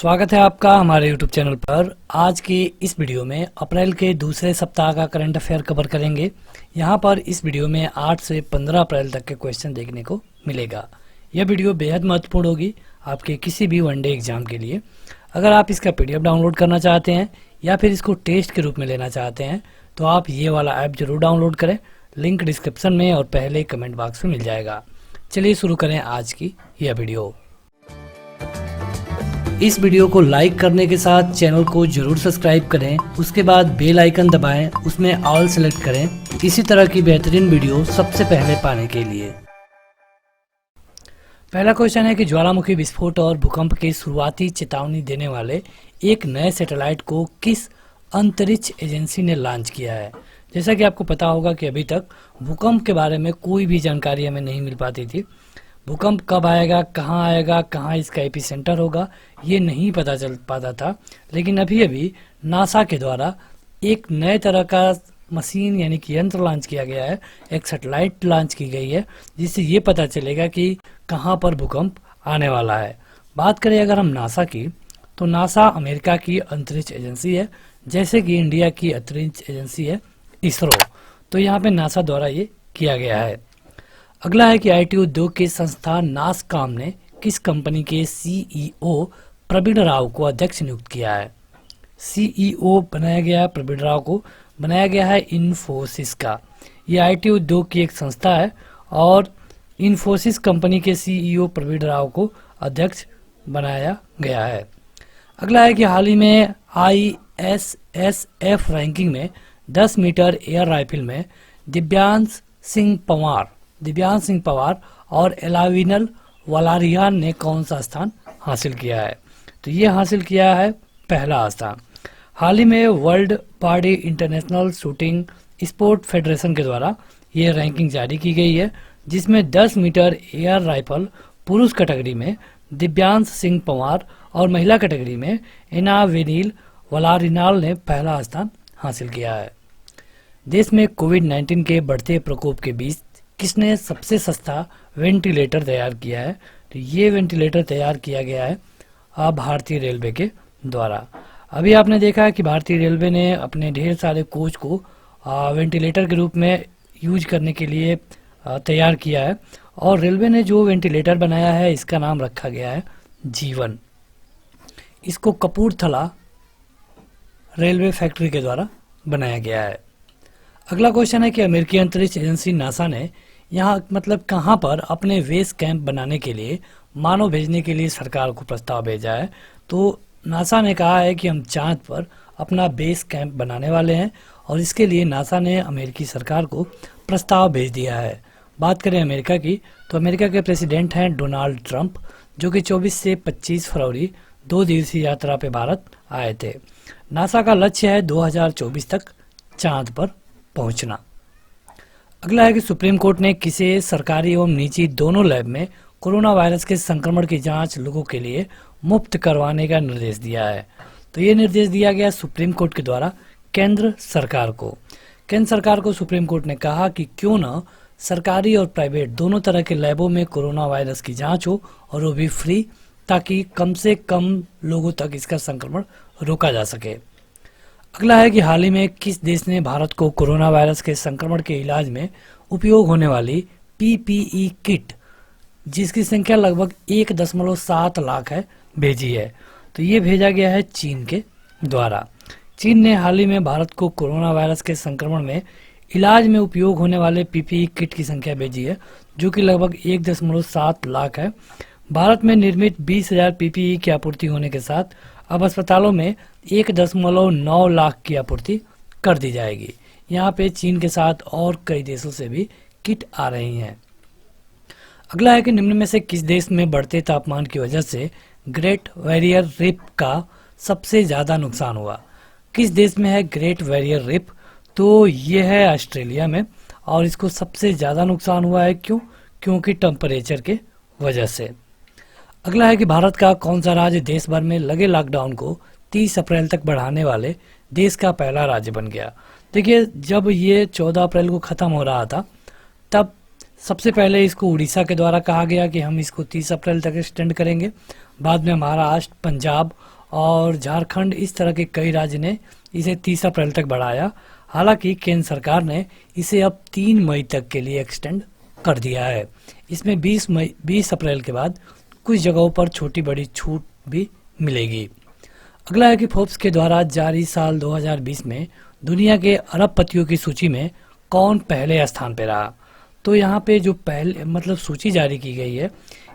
स्वागत है आपका हमारे YouTube चैनल पर। आज की इस वीडियो में अप्रैल के दूसरे सप्ताह का करंट अफेयर कवर करेंगे। यहाँ पर इस वीडियो में 8 से 15 अप्रैल तक के क्वेश्चन देखने को मिलेगा। यह वीडियो बेहद महत्वपूर्ण होगी आपके किसी भी वनडे एग्जाम के लिए। अगर आप इसका PDF डाउनलोड करना चाहते हैं या फिर इसको टेस्ट के रूप में लेना चाहते हैं तो आप ये वाला ऐप जरूर डाउनलोड करें। लिंक डिस्क्रिप्शन में और पहले कमेंट बॉक्स में मिल जाएगा। चलिए शुरू करें आज की यह वीडियो। इस वीडियो को लाइक करने के साथ चैनल को जरूर सब्सक्राइब करें। उसके बाद बेल आइकन दबाएं, उसमें ऑल सेलेक्ट करें इसी तरह की बेहतरीन वीडियो सबसे पहले पाने के लिए। पहला क्वेश्चन है कि ज्वालामुखी विस्फोट और भूकंप की शुरुआती चेतावनी देने वाले एक नए सैटेलाइट को किस अंतरिक्ष एजेंसी ने लॉन्च किया है। जैसा कि आपको पता होगा कि अभी तक भूकंप के बारे में कोई भी जानकारी हमें नहीं मिल पाती थी। भूकंप कब आएगा, कहाँ इसका एपिसेंटर होगा, ये नहीं पता चल पाता था। लेकिन अभी नासा के द्वारा एक नए तरह का मशीन यानी कि यंत्र लॉन्च किया गया है, एक सैटेलाइट लॉन्च की गई है जिससे ये पता चलेगा कि कहाँ पर भूकंप आने वाला है। बात करें अगर हम नासा की, तो नासा अमेरिका की अंतरिक्ष एजेंसी है, जैसे कि इंडिया की अंतरिक्ष एजेंसी है इसरो। तो यहाँ पे नासा द्वारा ये किया गया है। अगला है कि IT उद्योग के संस्था नासकॉम ने किस कंपनी के CEO प्रवीण राव को अध्यक्ष नियुक्त किया है। CEO बनाया गया है, प्रवीण राव को बनाया गया है इन्फोसिस का। ये IT उद्योग की एक संस्था है और इन्फोसिस कंपनी के CEO प्रवीण राव को अध्यक्ष बनाया गया है। अगला है कि हाल ही में ISSF रैंकिंग में 10 मीटर एयर राइफल में दिव्यांश सिंह पवार और एलाविनल वलारियान ने कौन सा स्थान हासिल किया है। तो ये हासिल किया है पहला स्थान। हाल ही में world party international shooting sport federation के द्वारा ये रैंकिंग जारी की गई है, जिसमें 10 मीटर एयर राइफल पुरुष कैटेगरी में दिव्यांश सिंह पवार और महिला कैटेगरी में एलाविनल वलारियान ने पहला स्थान हासिल किया है। देश में कोविड-19 के बढ़ते प्रकोप के बीच किसने सबसे सस्ता वेंटिलेटर तैयार किया है। तो ये वेंटिलेटर तैयार किया गया है भारतीय रेलवे के द्वारा। अभी आपने देखा है कि भारतीय रेलवे ने अपने ढेर सारे कोच को वेंटिलेटर के रूप में यूज करने के लिए तैयार किया है और रेलवे ने जो वेंटिलेटर बनाया है इसका नाम रखा गया है जीवन। इसको कपूरथला रेलवे फैक्ट्री के द्वारा बनाया गया है। अगला क्वेश्चन है कि अमेरिकी अंतरिक्ष एजेंसी नासा ने यहाँ कहाँ पर अपने बेस कैंप बनाने के लिए मानव भेजने के लिए सरकार को प्रस्ताव भेजा है। तो नासा ने कहा है कि हम चांद पर अपना बेस कैंप बनाने वाले हैं और इसके लिए नासा ने अमेरिकी सरकार को प्रस्ताव भेज दिया है। बात करें अमेरिका की, तो अमेरिका के प्रेसिडेंट हैं डोनाल्ड ट्रंप, जो कि 24 से 25 फरवरी 2 दिवसीय यात्रा पे भारत आए थे। नासा का लक्ष्य है 2024 तक चांद पर पहुंचना। अगला है कि सुप्रीम कोर्ट ने किसे सरकारी एवं निजी दोनों लैब में कोरोना वायरस के संक्रमण की जांच लोगों के लिए मुफ्त करवाने का निर्देश दिया है। तो ये निर्देश दिया गया सुप्रीम कोर्ट के द्वारा केंद्र सरकार को। केंद्र सरकार को सुप्रीम कोर्ट ने कहा कि क्यों न सरकारी और प्राइवेट दोनों तरह के लैबों में कोरोना वायरस की जांच हो और वो भी फ्री, ताकि कम से कम लोगों तक इसका संक्रमण रोका जा सके। अगला है कि हाल ही में किस देश ने भारत को कोरोना वायरस के संक्रमण के इलाज में उपयोग होने वाली PPE किट, जिसकी संख्या लगभग 1.7 लाख है, भेजी है। तो ये भेजा गया है चीन के द्वारा। चीन ने हाल ही में भारत को कोरोना वायरस के संक्रमण में इलाज में उपयोग होने वाले PPE किट की संख्या भेजी है, जो कि लगभग 1.7 लाख है। भारत में निर्मित 20,000 PPE की आपूर्ति होने के साथ अब अस्पतालों में 1.9 लाख की आपूर्ति कर दी जाएगी। यहाँ पे चीन के साथ और कई देशों से भी किट आ रही हैं। अगला है कि निम्न में से किस देश में बढ़ते तापमान की वजह से ग्रेट बैरियर रीफ का सबसे ज्यादा नुकसान हुआ। किस देश में है ग्रेट बैरियर रीफ? तो ये है ऑस्ट्रेलिया में और इसको सबसे ज्यादा नुकसान हुआ है। क्योंकि टेम्परेचर के वजह से। अगला है कि भारत का कौन सा राज्य देश भर में लगे लॉकडाउन को 30 अप्रैल तक बढ़ाने वाले देश का पहला राज्य बन गया। देखिए, जब ये 14 अप्रैल को ख़त्म हो रहा था तब सबसे पहले इसको उड़ीसा के द्वारा कहा गया कि हम इसको 30 अप्रैल तक एक्सटेंड करेंगे बाद में महाराष्ट्र, पंजाब और झारखंड, इस तरह के कई राज्य ने इसे 30 अप्रैल तक बढ़ाया। हालांकि केंद्र सरकार ने इसे अब 3 मई तक के लिए एक्सटेंड कर दिया है। इसमें 20 अप्रैल के बाद कुछ जगहों पर छोटी बड़ी छूट भी मिलेगी। अगला है कि फोर्ब्स के द्वारा जारी साल 2020 में दुनिया के अरबपतियों की सूची में कौन पहले स्थान पे रहा। तो यहाँ पे जो पहले सूची जारी की गई है,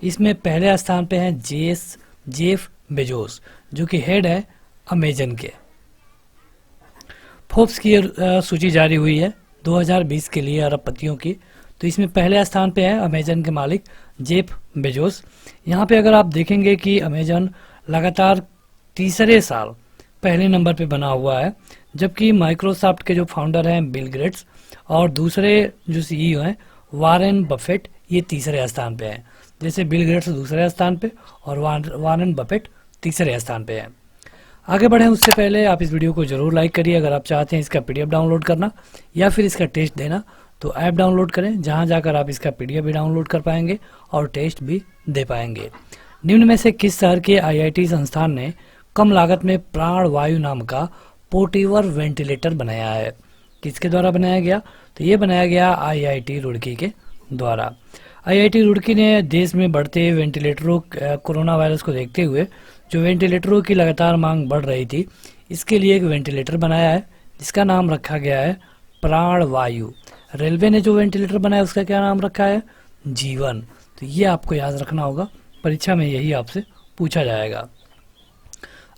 इसमें पहले स्थान पे हैं जेफ बेजोस, जो कि हेड है अमेजन के। फोर्ब्स की सूची जारी हुई है 2020 के लिए अरबपतियों की, तो इसमें पहले स्थान पे है अमेजन के मालिक जेफ बेजोस। यहाँ पे अगर आप देखेंगे कि अमेजन लगातार तीसरे साल पहले नंबर पे बना हुआ है, जबकि माइक्रोसॉफ्ट के जो फाउंडर हैं बिल गेट्स और दूसरे जो सीईओ हैं वारेन बफेट, ये तीसरे स्थान पे हैं। जैसे बिल गेट्स दूसरे स्थान पे और वारेन बफेट तीसरे स्थान पे है। आगे बढ़ें उससे पहले आप इस वीडियो को जरूर लाइक करिए। अगर आप चाहते हैं इसका पीडीएफ डाउनलोड करना या फिर इसका टेस्ट देना, तो ऐप डाउनलोड करें, जहां जाकर आप इसका पीडीएफ भी डाउनलोड कर पाएंगे और टेस्ट भी दे पाएंगे। निम्न में से किस शहर के आईआईटी संस्थान ने कम लागत में प्राण वायु नाम का पोर्टेबल वेंटिलेटर बनाया है? किसके द्वारा बनाया गया? तो ये बनाया गया आईआईटी रुड़की के द्वारा। आईआईटी रुड़की ने देश में बढ़ते वेंटिलेटरों कोरोना वायरस को देखते हुए जो वेंटिलेटरों की लगातार मांग बढ़ रही थी, इसके लिए एक वेंटिलेटर बनाया है जिसका नाम रखा गया है प्राण वायु। रेलवे ने जो वेंटिलेटर बनाया उसका क्या नाम रखा है? जीवन। तो ये आपको याद रखना होगा, परीक्षा में यही आपसे पूछा जाएगा।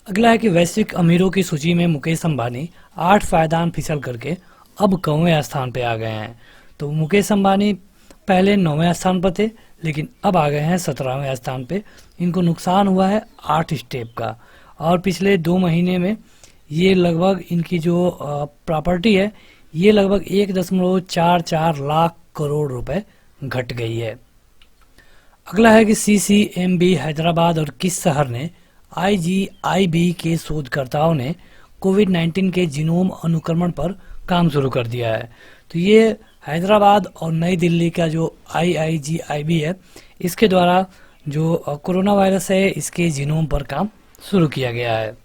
अगला है कि वैश्विक अमीरों की सूची में मुकेश अंबानी 8 पायदान फिसल करके अब 9वें स्थान पे आ गए हैं। तो मुकेश अंबानी पहले 9वें स्थान पर थे, लेकिन अब आ गए हैं 17वें स्थान पे। इनको नुकसान हुआ है 8 स्टेप का, और पिछले 2 महीने में ये लगभग इनकी जो प्रॉपर्टी है ये लगभग 1.44 लाख करोड़ रुपए घट गई है। अगला है कि सीसीएमबी हैदराबाद और किस शहर ने आईजीआईबी के शोधकर्ताओं ने कोविड-19 के जीनोम अनुक्रमण पर काम शुरू कर दिया है? तो ये हैदराबाद और नई दिल्ली का जो आईआईजीआईबी है, इसके द्वारा जो कोरोना वायरस है इसके जीनोम पर काम शुरू किया गया है।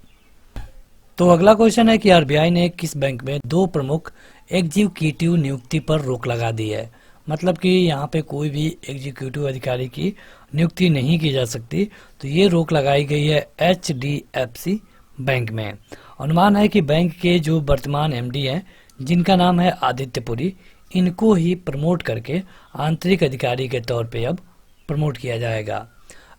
तो अगला क्वेश्चन है कि आरबीआई ने किस बैंक में 2 प्रमुख एग्जीक्यूटिव नियुक्ति पर रोक लगा दी है? मतलब कि यहाँ पे कोई भी एग्जीक्यूटिव अधिकारी की नियुक्ति नहीं की जा सकती, तो ये रोक लगाई गई है एचडीएफसी बैंक में। अनुमान है कि बैंक के जो वर्तमान एमडी हैं, जिनका नाम है आदित्य पुरी, इनको ही प्रमोट करके आंतरिक अधिकारी के तौर पे अब प्रमोट किया जाएगा।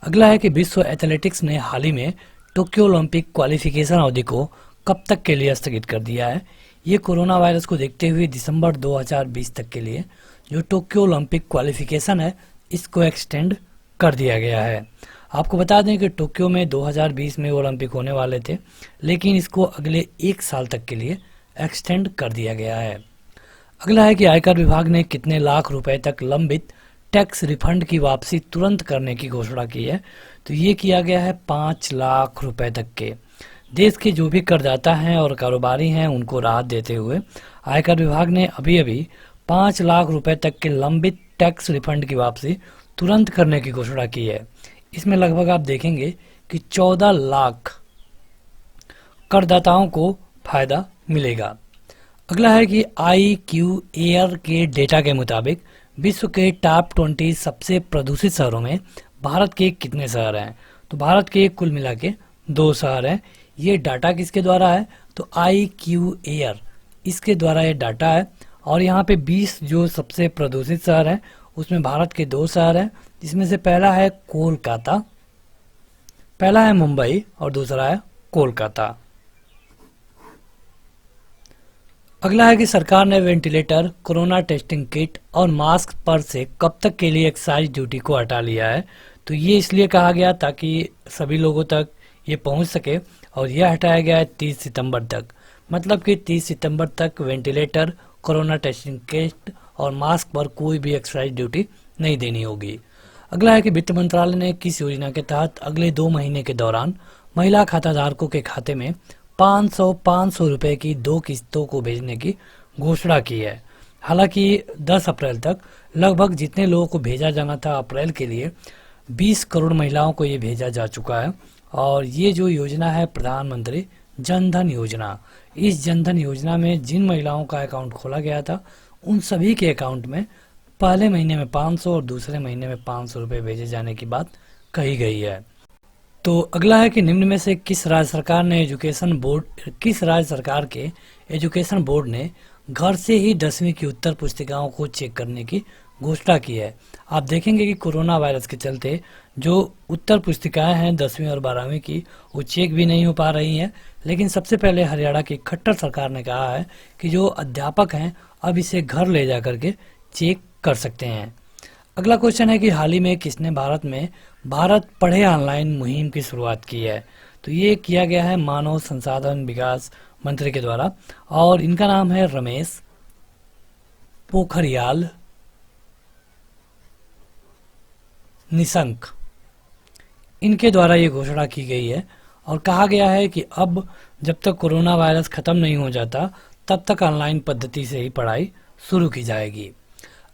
अगला है कि विश्व एथलेटिक्स ने हाल ही में टोक्यो ओलंपिक क्वालिफिकेशन अवधि को कब तक के लिए स्थगित कर दिया है? ये कोरोना वायरस को देखते हुए दिसंबर 2020 तक के लिए जो टोक्यो ओलंपिक क्वालिफिकेशन है इसको एक्सटेंड कर दिया गया है। आपको बता दें कि टोक्यो में 2020 में ओलंपिक होने वाले थे, लेकिन इसको अगले 1 साल तक के लिए एक्सटेंड कर दिया गया है। अगला है कि आयकर विभाग ने कितने लाख रुपए तक लंबित टैक्स रिफंड की वापसी तुरंत करने की घोषणा की है? तो ये किया गया है 5 लाख रुपए तक के। देश के जो भी करदाता हैं और कारोबारी हैं उनको राहत देते हुए आयकर विभाग ने अभी 5 लाख रुपए तक के लंबित टैक्स रिफंड की वापसी तुरंत करने की घोषणा की है। इसमें लगभग आप देखेंगे कि 14 लाख करदाताओं को फायदा मिलेगा। अगला है कि IQ एयर के डेटा के मुताबिक विश्व के टॉप 20 सबसे प्रदूषित शहरों में भारत के कितने शहर हैं? तो भारत के कुल मिला के 2 शहर हैं। ये डाटा किसके द्वारा है? तो IQ एयर, इसके द्वारा ये डाटा है। और यहाँ पे 20 जो सबसे प्रदूषित शहर हैं उसमें भारत के 2 शहर हैं, जिसमें से पहला है कोलकाता, पहला है मुंबई और दूसरा है कोलकाता। अगला है कि सरकार ने वेंटिलेटर, कोरोना टेस्टिंग किट और मास्क पर से कब तक के लिए एक्साइज ड्यूटी को हटा लिया है? तो ये इसलिए कहा गया ताकि सभी लोगों तक ये पहुंच सके, और यह हटाया गया है 30 सितंबर तक। मतलब कि 30 सितंबर तक वेंटिलेटर, कोरोना टेस्टिंग किट और मास्क पर कोई भी एक्साइज ड्यूटी नहीं देनी होगी। अगला है कि वित्त मंत्रालय ने किस योजना के तहत अगले 2 महीने के दौरान महिला खाताधारकों के खाते में 500 रुपए की 2 किस्तों को भेजने की घोषणा की है। हालांकि 10 अप्रैल तक लगभग जितने लोगों को भेजा जाना था अप्रैल के लिए, 20 करोड़ महिलाओं को ये भेजा जा चुका है। और ये जो योजना है प्रधानमंत्री जन धन योजना, इस जन धन योजना में जिन महिलाओं का अकाउंट खोला गया था उन सभी के अकाउंट में पहले महीने में 500 और दूसरे महीने में 500 रुपये भेजे जाने की बात कही गई है। तो अगला है कि निम्न में से किस राज्य सरकार के एजुकेशन बोर्ड ने घर से ही 10वीं की उत्तर पुस्तिकाओं को चेक करने की घोषणा की है। आप देखेंगे कि कोरोना वायरस के चलते जो उत्तर पुस्तिकाएं हैं 10वीं और 12वीं की, वो चेक भी नहीं हो पा रही हैं। लेकिन सबसे पहले हरियाणा की खट्टर सरकार ने कहा है कि जो अध्यापक हैं अब इसे घर ले जा करके चेक कर सकते हैं। अगला क्वेश्चन है कि हाल ही में किसने भारत पढ़े ऑनलाइन मुहिम की शुरुआत की है। तो ये किया गया है मानव संसाधन विकास मंत्री के द्वारा, और इनका नाम है रमेश पोखरियाल निशंक। इनके द्वारा ये घोषणा की गई है और कहा गया है कि अब जब तक कोरोना वायरस खत्म नहीं हो जाता तब तक ऑनलाइन पद्धति से ही पढ़ाई शुरू की जाएगी।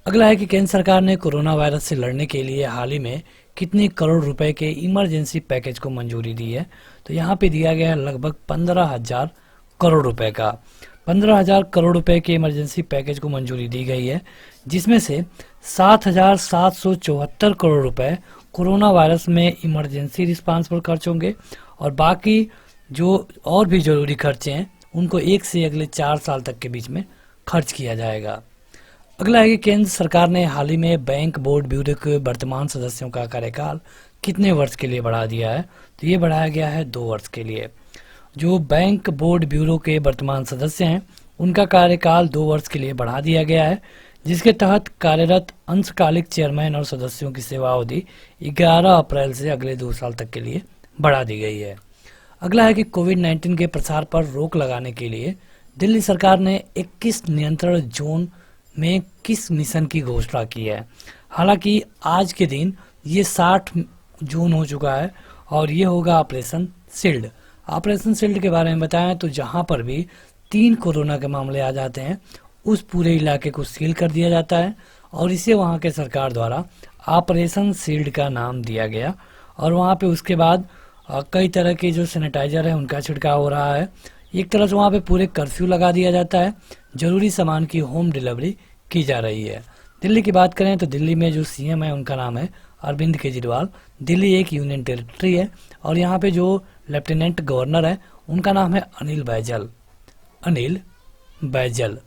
अगला है कि केंद्र सरकार ने कोरोना वायरस से लड़ने के लिए हाल ही में कितने करोड़ रुपए के इमरजेंसी पैकेज को मंजूरी दी है। तो यहाँ पे दिया गया है लगभग 15,000 करोड़ रुपए का। 15,000 करोड़ रुपए के इमरजेंसी पैकेज को मंजूरी दी गई है, जिसमें से 7,774 करोड़ रुपए कोरोना वायरस में इमरजेंसी रिस्पांस पर खर्च होंगे और बाकी जो और भी जरूरी खर्चे हैं उनको 1 से अगले 4 साल तक के बीच में खर्च किया जाएगा। अगला है कि केंद्र सरकार ने हाल ही में बैंक बोर्ड ब्यूरो के वर्तमान सदस्यों का कार्यकाल कितने वर्ष के लिए बढ़ा दिया है। तो ये बढ़ाया गया है 2 वर्ष के लिए। जो बैंक बोर्ड ब्यूरो के वर्तमान सदस्य हैं उनका कार्यकाल 2 वर्ष के लिए बढ़ा दिया गया है, जिसके तहत कार्यरत अंशकालिक चेयरमैन और सदस्यों की सेवा अवधि 11 अप्रैल से अगले 2 साल तक के लिए बढ़ा दी गई है। अगला है कि कोविड-19 के प्रसार पर रोक लगाने के लिए दिल्ली सरकार ने 21 नियंत्रण जोन में किस मिशन की घोषणा की है। हालांकि आज के दिन ये 60 जून हो चुका है और ये होगा ऑपरेशन शील्ड। ऑपरेशन शील्ड के बारे में बताएं तो जहां पर भी 3 कोरोना के मामले आ जाते हैं उस पूरे इलाके को सील कर दिया जाता है और इसे वहां के सरकार द्वारा ऑपरेशन शील्ड का नाम दिया गया। और वहां पे उसके बाद कई तरह के जो सैनिटाइजर है उनका छिड़काव हो रहा है। एक तरह से वहाँ पे पूरे कर्फ्यू लगा दिया जाता है, जरूरी सामान की होम डिलीवरी की जा रही है। दिल्ली की बात करें तो दिल्ली में जो सीएम है उनका नाम है अरविंद केजरीवाल। दिल्ली एक यूनियन टेरिटरी है और यहाँ पे जो लेफ्टिनेंट गवर्नर है उनका नाम है अनिल बैजल।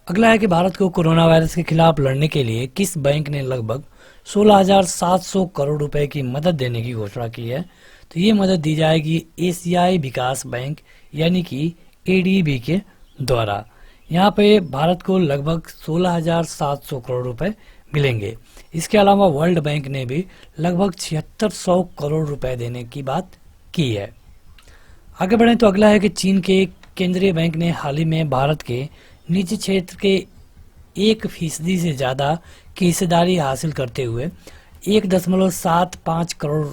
अगला है कि भारत को कोरोना वायरस के खिलाफ लड़ने के लिए किस बैंक ने लगभग 16,700 करोड़ रुपए की मदद देने की घोषणा की है। तो ये मदद दी जाएगी एशियाई विकास बैंक यानी कि एडीबी के द्वारा। यहाँ पे भारत को लगभग 16,700 करोड़ रुपए मिलेंगे। इसके अलावा वर्ल्ड बैंक ने भी लगभग 7600 करोड़ रुपए देने की बात की है। आगे बढ़ें तो अगला है कि चीन के केंद्रीय बैंक ने हाल ही में भारत के निजी क्षेत्र के 1% से ज्यादा की हिस्सेदारी हासिल करते हुए 1.75 करोड़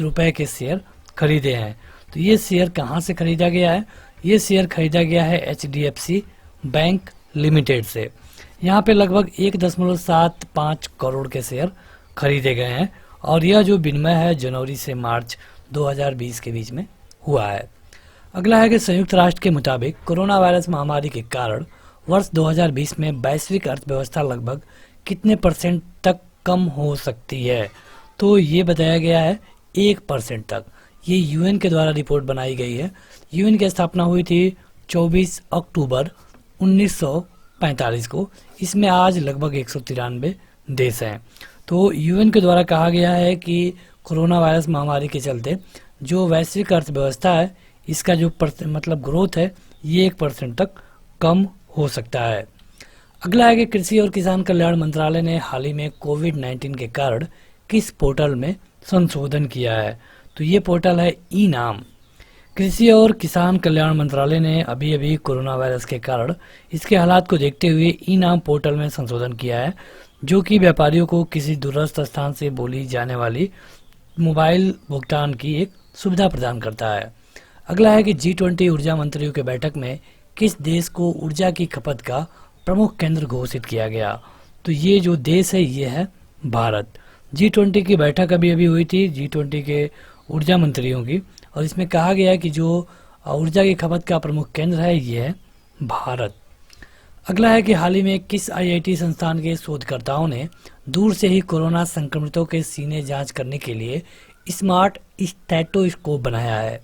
रुपए के शेयर खरीदे हैं। तो ये शेयर कहाँ से खरीदा गया है? ये शेयर खरीदा गया है HDFC बैंक लिमिटेड से। यहाँ पे लगभग 1.75 करोड़ के शेयर खरीदे गए हैं और यह जो विनिमय है जनवरी से मार्च 2020 के बीच में हुआ है। अगला है कि संयुक्त राष्ट्र के मुताबिक कोरोना वायरस महामारी के कारण वर्ष 2020 में वैश्विक अर्थव्यवस्था लगभग कितने % तक कम हो सकती है। तो ये बताया गया है 1% तक। ये यूएन के द्वारा रिपोर्ट बनाई गई है। यूएन की स्थापना हुई थी 24 अक्टूबर 1945 को। इसमें आज लगभग 193 देश हैं। तो यूएन के द्वारा कहा गया है कि कोरोना वायरस महामारी के चलते जो वैश्विक अर्थव्यवस्था है इसका जो ग्रोथ है ये 1% तक कम हो सकता है। अगला है कि कृषि और किसान कल्याण मंत्रालय ने हाल ही में कोविड-19 के कारण किस पोर्टल में संशोधन किया है। तो ये पोर्टल है ई-नाम। कृषि और किसान कल्याण मंत्रालय ने अभी अभी कोरोना वायरस के कारण इसके हालात को देखते हुए ई-नाम पोर्टल में संशोधन किया है, जो कि व्यापारियों को किसी दूरस्थ स्थान से बोली जाने वाली मोबाइल भुगतान की एक सुविधा प्रदान करता है। अगला है कि G20 ऊर्जा मंत्रियों की बैठक में किस देश को ऊर्जा की खपत का प्रमुख केंद्र घोषित किया गया। तो ये जो देश है ये है भारत। G20 की बैठक अभी हुई थी, G20 के ऊर्जा मंत्रियों की, और इसमें कहा गया कि जो ऊर्जा की खपत का प्रमुख केंद्र है ये है भारत। अगला है कि हाल ही में किस IIT संस्थान के शोधकर्ताओं ने दूर से ही कोरोना संक्रमितों के सीने जांच करने के लिए स्मार्ट स्टेटोस्कोप बनाया है।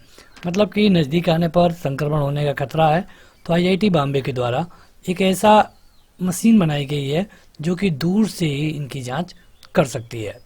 मतलब कि नज़दीक आने पर संक्रमण होने का खतरा है तो IIT बॉम्बे के द्वारा एक ऐसा मशीन बनाई गई है जो कि दूर से ही इनकी जांच कर सकती है।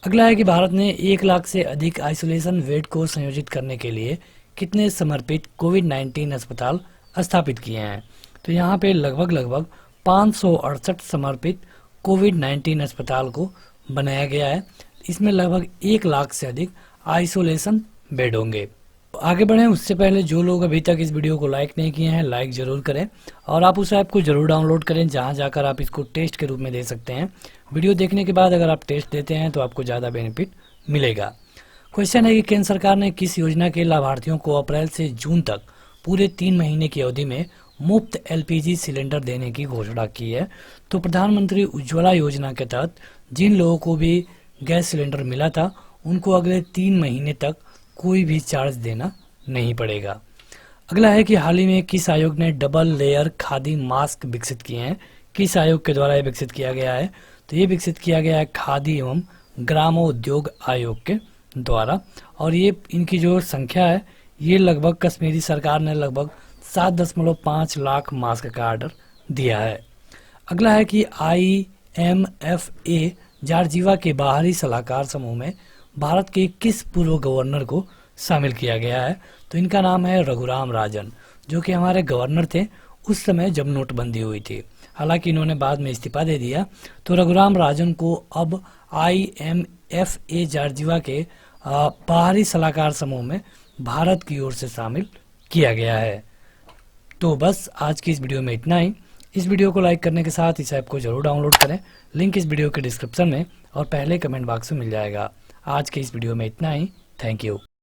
अगला है कि भारत ने 1 लाख से अधिक आइसोलेशन बेड को संयोजित करने के लिए कितने समर्पित कोविड-19 अस्पताल स्थापित किए हैं। तो यहाँ पे लगभग 568 समर्पित कोविड-19 अस्पताल को बनाया गया है। इसमें लगभग 1 लाख से अधिक आइसोलेशन बेड होंगे। आगे बढ़ें उससे पहले जो लोग अभी तक इस वीडियो को लाइक नहीं किए हैं, लाइक जरूर करें और आप उस ऐप को जरूर डाउनलोड करें जहां जाकर आप इसको टेस्ट के रूप में दे सकते हैं। वीडियो देखने के बाद अगर आप टेस्ट देते हैं तो आपको ज़्यादा बेनिफिट मिलेगा। क्वेश्चन है कि केंद्र सरकार ने किस योजना के लाभार्थियों को अप्रैल से जून तक पूरे 3 महीने की अवधि में मुफ्त LPG सिलेंडर देने की घोषणा की है। तो प्रधानमंत्री उज्ज्वला योजना के तहत जिन लोगों को भी गैस सिलेंडर मिला था उनको अगले 3 महीने तक कोई भी चार्ज देना नहीं पड़ेगा। अगला है कि हाल ही में किस आयोग ने डबल लेयर खादी मास्क विकसित किए हैं। किस आयोग के द्वारा ये विकसित किया गया है, तो ये विकसित किया गया है खादी एवं ग्रामोद्योग आयोग के द्वारा, और ये इनकी जो संख्या है ये लगभग कश्मीरी सरकार ने लगभग 7.5 लाख मास्क का ऑर्डर दिया है। अगला है कि IMFA जॉर्जिया के बाहरी सलाहकार समूह में भारत के किस पूर्व गवर्नर को शामिल किया गया है। तो इनका नाम है रघुराम राजन, जो कि हमारे गवर्नर थे उस समय जब नोटबंदी हुई थी। हालांकि इन्होंने बाद में इस्तीफा दे दिया। तो रघुराम राजन को अब IMFA जॉर्जिया के बाहरी सलाहकार समूह में भारत की ओर से शामिल किया गया है। तो बस आज की इस वीडियो में इतना ही। इस वीडियो को लाइक करने के साथ इस ऐप को जरूर डाउनलोड करें। लिंक इस वीडियो के डिस्क्रिप्शन में और पहले कमेंट बॉक्स में मिल जाएगा। आज के इस वीडियो में इतना ही। Thank you.